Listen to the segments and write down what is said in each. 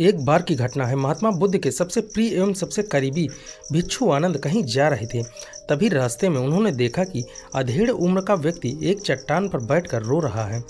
एक बार की घटना है। महात्मा बुद्ध के सबसे प्रिय एवं सबसे करीबी भिक्षु आनंद कहीं जा रहे थे। तभी रास्ते में उन्होंने देखा कि अधेड़ उम्र का व्यक्ति एक चट्टान पर बैठकर रो रहा है।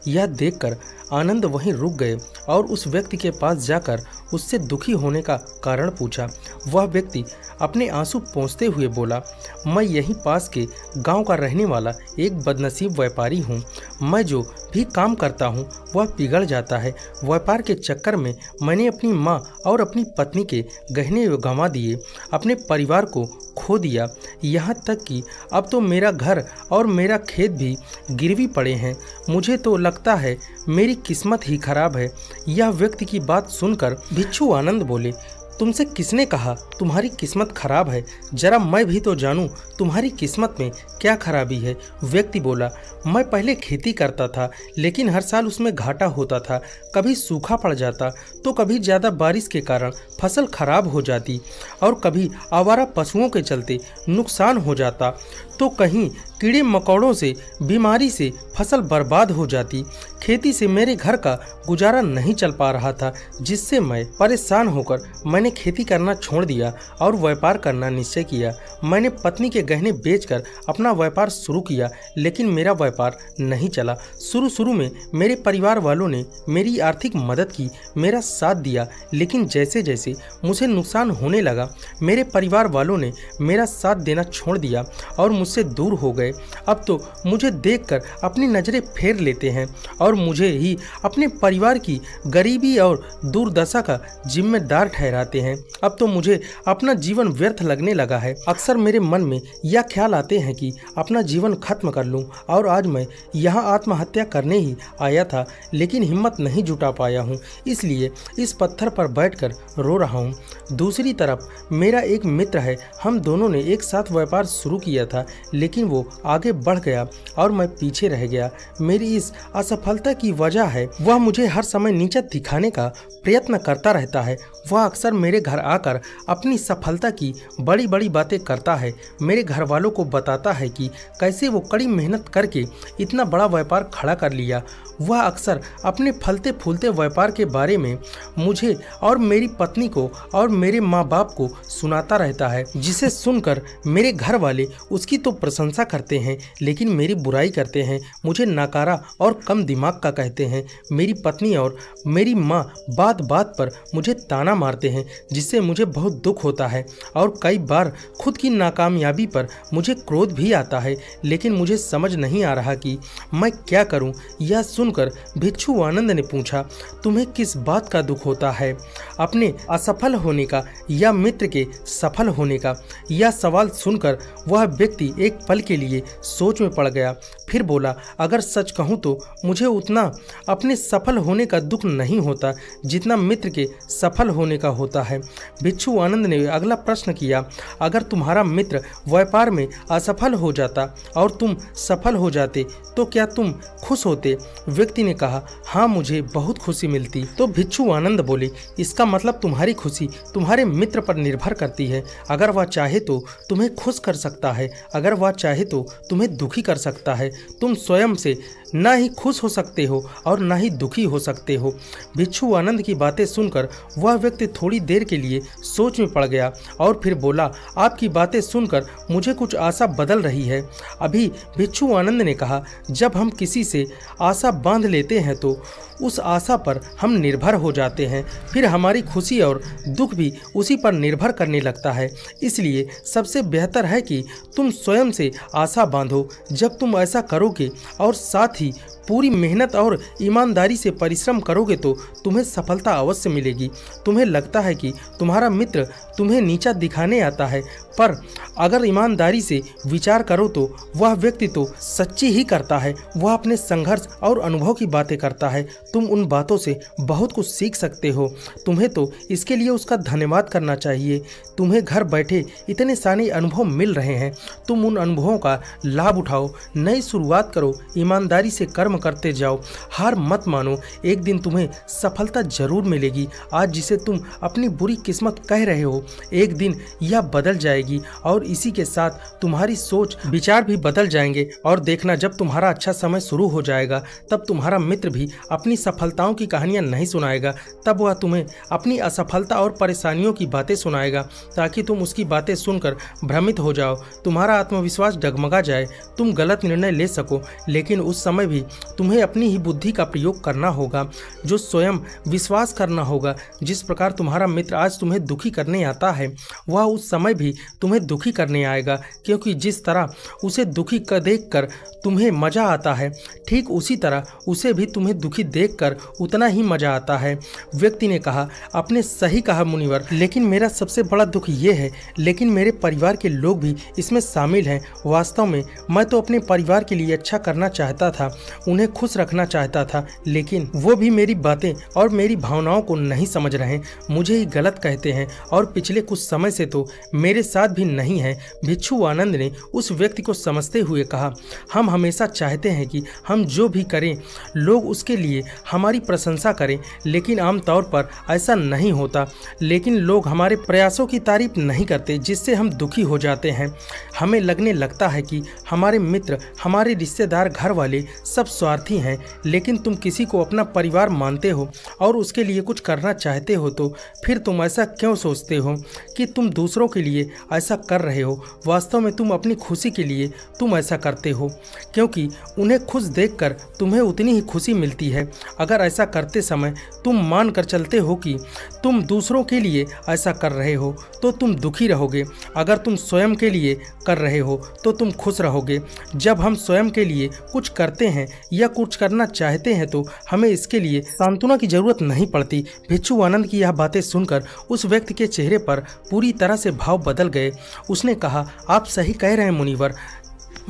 यह देखकर आनंद वहीं रुक गए और उस व्यक्ति के पास जाकर उससे दुखी होने का कारण पूछा। वह व्यक्ति अपने आंसू पोंछते हुए बोला, मैं यहीं पास के गांव का रहने वाला एक बदनसीब व्यापारी हूं। मैं जो भी काम करता हूं वह बिगड़ जाता है। व्यापार के चक्कर में मैंने अपनी मां और अपनी पत्नी के गहने गंवा दिए, अपने परिवार को खो दिया, यहाँ तक कि अब तो मेरा घर और मेरा खेत भी गिरवी पड़े हैं। मुझे तो लगता है मेरी किस्मत ही खराब है। यह व्यक्ति की बात सुनकर भिक्षु आनंद बोले, तुमसे किसने कहा तुम्हारी किस्मत खराब है? जरा मैं भी तो जानूं तुम्हारी किस्मत में क्या खराबी है। व्यक्ति बोला, मैं पहले खेती करता था, लेकिन हर साल उसमें घाटा होता था। कभी सूखा पड़ जाता तो कभी ज़्यादा बारिश के कारण फसल खराब हो जाती और कभी आवारा पशुओं के चलते नुकसान हो जाता, तो कहीं कीड़े मकोड़ों से बीमारी से फसल बर्बाद हो जाती। खेती से मेरे घर का गुजारा नहीं चल पा रहा था, जिससे मैं परेशान होकर मैंने खेती करना छोड़ दिया और व्यापार करना निश्चय किया। मैंने पत्नी के गहने बेचकर अपना व्यापार शुरू किया, लेकिन मेरा व्यापार नहीं चला। शुरू में मेरे परिवार वालों ने मेरी आर्थिक मदद की, मेरा साथ दिया, लेकिन जैसे जैसे मुझे नुकसान होने लगा, मेरे परिवार वालों ने मेरा साथ देना छोड़ दिया और मुझसे दूर हो गए। अब तो मुझे देखकर अपनी नज़रें फेर लेते हैं और मुझे ही अपने परिवार की गरीबी और दुर्दशा का जिम्मेदार ठहराते हैं। अब तो मुझे अपना जीवन व्यर्थ लगने लगा है। अक्सर मेरे मन में यह ख्याल आते हैं कि अपना जीवन खत्म कर लूं, और आज मैं यहाँ आत्महत्या करने ही आया था, लेकिन हिम्मत नहीं जुटा पाया हूँ, इसलिए इस पत्थर पर बैठकर रो रहा हूँ। दूसरी तरफ मेरा एक मित्र है, हम दोनों ने एक साथ व्यापार शुरू किया था, लेकिन वो आगे बढ़ गया और मैं पीछे रह गया। मेरी इस असफलता की वजह है वह मुझे हर समय नीचा दिखाने का प्रयत्न करता रहता है। वह अक्सर मेरे घर आकर अपनी सफलता की बड़ी बड़ी बातें करता है। मेरे घर वालों को बताता है कि कैसे वो कड़ी मेहनत करके इतना बड़ा व्यापार खड़ा कर लिया। वह अक्सर अपने फलते फूलते व्यापार के बारे में मुझे और मेरी पत्नी को और मेरे माँ बाप को सुनाता रहता है, जिसे सुनकर मेरे घर वाले उसकी तो प्रशंसा करते हैं, लेकिन मेरी बुराई करते हैं, मुझे नाकारा और कम दिमाग का कहते हैं। मेरी पत्नी और मेरी माँ बात बात पर मुझे ताना मारते हैं, जिससे मुझे बहुत दुख होता है और कई बार खुद की नाकामयाबी पर मुझे क्रोध भी आता है, लेकिन मुझे समझ नहीं आ रहा कि मैं क्या करूं। यह सुनकर भिक्षु आनंद ने पूछा, तुम्हें किस बात का दुख होता है, अपने असफल होने का या मित्र के सफल होने का? यह सवाल सुनकर वह व्यक्ति एक पल के लिए सोच में पड़ गया, फिर बोला, अगर सच कहूँ तो मुझे उतना अपने सफल होने का दुख नहीं होता जितना मित्र के सफल होने का होता है। भिक्षु आनंद ने अगला प्रश्न किया, अगर तुम्हारा मित्र व्यापार में असफल हो जाता और तुम सफल हो जाते तो क्या तुम खुश होते? व्यक्ति ने कहा, हाँ, मुझे बहुत खुशी मिलती। तो भिक्षु आनंद बोले, इसका मतलब तुम्हारी खुशी तुम्हारे मित्र पर निर्भर करती है। अगर वह चाहे तो तुम्हें खुश कर सकता है, अगर वह चाहे तो तुम्हें दुखी कर सकता है। तुम स्वयं से ना ही खुश हो सकते हो और ना ही दुखी हो सकते हो। भिक्षु आनंद की बातें सुनकर वह व्यक्ति थोड़ी देर के लिए सोच में पड़ गया और फिर बोला, आपकी बातें सुनकर मुझे कुछ आशा बदल रही है। अभी भिक्षु आनंद ने कहा, जब हम किसी से आशा बांध लेते हैं तो उस आशा पर हम निर्भर हो जाते हैं, फिर हमारी खुशी और दुख भी उसी पर निर्भर करने लगता है। इसलिए सबसे बेहतर है कि तुम स्वयं से आशा बांधो। जब तुम ऐसा करोगे और साथ ही पूरी मेहनत और ईमानदारी से परिश्रम करोगे तो तुम्हें सफलता अवश्य मिलेगी। तुम्हें लगता है कि तुम्हारा मित्र तुम्हें नीचा दिखाने आता है, पर अगर ईमानदारी से विचार करो तो वह व्यक्ति तो सच्ची ही करता है। वह अपने संघर्ष और अनुभव की बातें करता है। तुम उन बातों से बहुत कुछ सीख सकते हो। तुम्हें तो इसके लिए उसका धन्यवाद करना चाहिए। तुम्हें घर बैठे इतने सारे अनुभव मिल रहे हैं, तुम तुम उन अनुभवों का लाभ उठाओ, नई शुरुआत करो, ईमानदारी से कर्म करते जाओ, हार मत मानो। एक दिन तुम्हें सफलता जरूर मिलेगी। आज जिसे तुम अपनी बुरी किस्मत कह रहे हो, एक दिन यह बदल जाएगी और इसी के साथ तुम्हारी सोच विचार भी बदल जाएंगे। और देखना, जब तुम्हारा अच्छा समय शुरू हो जाएगा तब तुम्हारा मित्र भी अपनी सफलताओं की कहानियां नहीं सुनाएगा, तब वह तुम्हें अपनी असफलता और परेशानियों की बातें सुनाएगा ताकि तुम उसकी बातें सुनकर भ्रमित हो जाओ, तुम्हारा आत्मविश्वास डगमगा जाए, तुम गलत निर्णय ले सको। लेकिन उस समय भी तुम्हें अपनी ही बुद्धि का प्रयोग करना होगा, जो स्वयं विश्वास करना होगा। जिस प्रकार तुम्हारा मित्र आज तुम्हें दुखी करने आता है, वह उस समय भी तुम्हें दुखी करने आएगा, क्योंकि जिस तरह उसे दुखी देखकर तुम्हें मजा आता है, ठीक उसी तरह उसे भी तुम्हें दुखी देखकर उतना ही मजा आता है। व्यक्ति ने कहा, आपने सही कहा मुनिवर, लेकिन मेरा सबसे बड़ा दुख ये है, लेकिन मेरे परिवार के लोग भी इसमें शामिल हैं। वास्तव में मैं तो अपने परिवार के लिए अच्छा करना चाहता था, उन्हें खुश रखना चाहता था, लेकिन वो भी मेरी बातें और मेरी भावनाओं को नहीं समझ रहे, मुझे ही गलत कहते हैं और पिछले कुछ समय से तो मेरे साथ भी नहीं है। भिक्षु आनंद ने उस व्यक्ति को समझते हुए कहा, हम हमेशा चाहते हैं कि हम जो भी करें लोग उसके लिए हमारी प्रशंसा करें, लेकिन आमतौर पर ऐसा नहीं होता। लेकिन लोग हमारे प्रयासों की तारीफ नहीं करते, जिससे हम दुखी हो जाते हैं। हमें लगने लगता है कि हमारे मित्र, हमारे रिश्तेदार, घर वाले सब स्वार्थी हैं। लेकिन तुम किसी को अपना परिवार मानते हो और उसके लिए कुछ करना चाहते हो, तो फिर तुम ऐसा क्यों सोचते हो कि तुम दूसरों के लिए ऐसा कर रहे हो? वास्तव में तुम अपनी खुशी के लिए तुम ऐसा करते हो, क्योंकि उन्हें खुश देखकर तुम्हें उतनी ही खुशी मिलती है। अगर ऐसा करते समय तुम मान कर चलते हो कि तुम दूसरों के लिए ऐसा कर रहे हो, तो तुम दुखी रहोगे। अगर तुम स्वयं के लिए कर रहे हो तो तुम खुश रहोगे। जब हम स्वयं के लिए कुछ करते हैं या कुछ करना चाहते हैं तो हमें इसके लिए सांत्वना की जरूरत नहीं पड़ती। भिक्षु आनंद की यह बातें सुनकर उस व्यक्ति के चेहरे पर पूरी तरह से भाव बदल गए। उसने कहा, आप सही कह रहे हैं मुनिवर,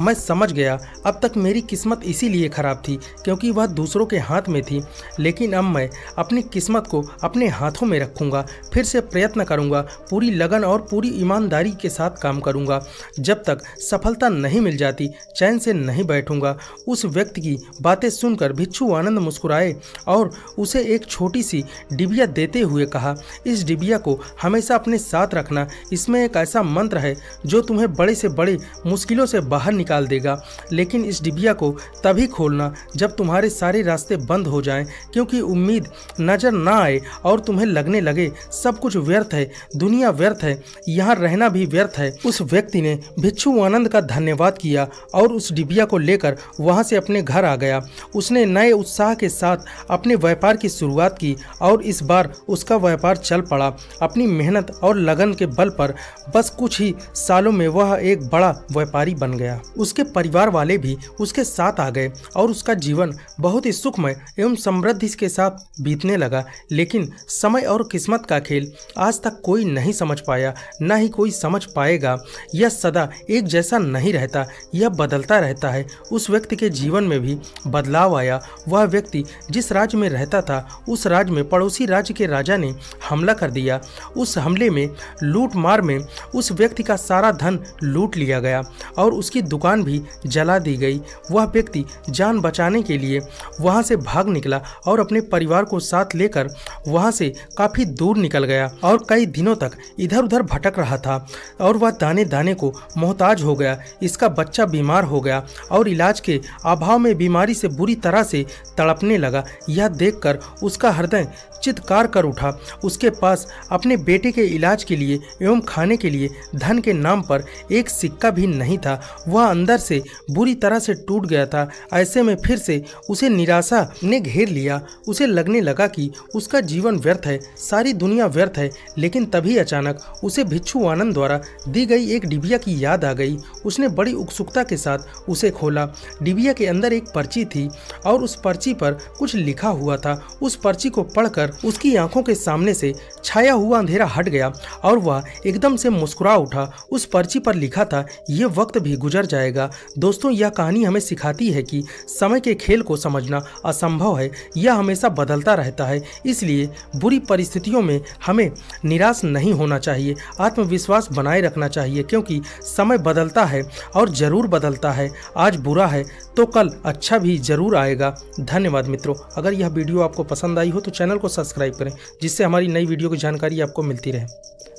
मैं समझ गया। अब तक मेरी किस्मत इसीलिए खराब थी क्योंकि वह दूसरों के हाथ में थी, लेकिन अब मैं अपनी किस्मत को अपने हाथों में रखूंगा। फिर से प्रयत्न करूंगा, पूरी लगन और पूरी ईमानदारी के साथ काम करूंगा। जब तक सफलता नहीं मिल जाती चैन से नहीं बैठूंगा। उस व्यक्ति की बातें सुनकर भिक्षु आनंद मुस्कुराए और उसे एक छोटी सी डिबिया देते हुए कहा, इस डिबिया को हमेशा अपने साथ रखना। इसमें एक ऐसा मंत्र है जो तुम्हें बड़े से बड़े मुश्किलों से बाहर निकाल देगा। लेकिन इस डिबिया को तभी खोलना जब तुम्हारे सारे रास्ते बंद हो जाएं, क्योंकि उम्मीद नजर ना आए और तुम्हें लगने लगे सब कुछ व्यर्थ है, दुनिया व्यर्थ है, यहाँ रहना भी व्यर्थ है। उस व्यक्ति ने भिक्षु आनंद का धन्यवाद किया और उस डिबिया को लेकर वहां से अपने घर आ गया। उसने नए उत्साह के साथ अपने व्यापार की शुरुआत की और इस बार उसका व्यापार चल पड़ा। अपनी मेहनत और लगन के बल पर बस कुछ ही सालों में वह एक बड़ा व्यापारी बन गया। उसके परिवार वाले भी उसके साथ आ गए और उसका जीवन बहुत ही सुखमय एवं समृद्धि के साथ बीतने लगा। लेकिन समय और किस्मत का खेल आज तक कोई नहीं समझ पाया, न ही कोई समझ पाएगा। यह सदा एक जैसा नहीं रहता, यह बदलता रहता है। उस व्यक्ति के जीवन में भी बदलाव आया। वह व्यक्ति जिस राज्य में रहता था, उस राज्य में पड़ोसी राज्य के राजा ने हमला कर दिया। उस हमले में लूट मार में उस व्यक्ति का सारा धन लूट लिया गया और उसकी दुकान भी जला दी गई। वह व्यक्ति जान बचाने के लिए वहां से भाग निकला और अपने परिवार को साथ लेकर वहां से काफी दूर निकल गया और कई दिनों तक इधर उधर भटक रहा था और वह दाने दाने को मोहताज हो गया। इसका बच्चा बीमार हो गया और इलाज के अभाव में बीमारी से बुरी तरह से तड़पने लगा। यह देखकर उसका हृदय चित्कार कर उठा। उसके पास अपने बेटे के इलाज के लिए एवं खाने के लिए धन के नाम पर एक सिक्का भी नहीं था। वह अंदर से बुरी तरह से टूट गया था। ऐसे में फिर से उसे निराशा ने घेर लिया। उसे लगने लगा कि उसका जीवन व्यर्थ है, सारी दुनिया व्यर्थ है। लेकिन तभी अचानक उसे भिक्षु आनंद द्वारा दी गई एक डिबिया की याद आ गई। उसने बड़ी उत्सुकता के साथ उसे खोला। डिबिया के अंदर एक पर्ची थी और उस पर्ची पर कुछ लिखा हुआ था। उस पर्ची को पढ़कर उसकी आंखों के सामने से छाया हुआ अंधेरा हट गया और वह एकदम से मुस्कुरा उठा। उस पर्ची पर लिखा था, ये वक्त भी गुजर जाएगा, जाएगा। दोस्तों, यह कहानी हमें सिखाती है कि समय के खेल को समझना असंभव है, यह हमेशा बदलता रहता है। इसलिए बुरी परिस्थितियों में हमें निराश नहीं होना चाहिए, आत्मविश्वास बनाए रखना चाहिए, क्योंकि समय बदलता है और ज़रूर बदलता है। आज बुरा है तो कल अच्छा भी ज़रूर आएगा। धन्यवाद मित्रों। अगर यह वीडियो आपको पसंद आई हो तो चैनल को सब्सक्राइब करें, जिससे हमारी नई वीडियो की जानकारी आपको मिलती रहे।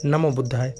नमो बुद्धाय।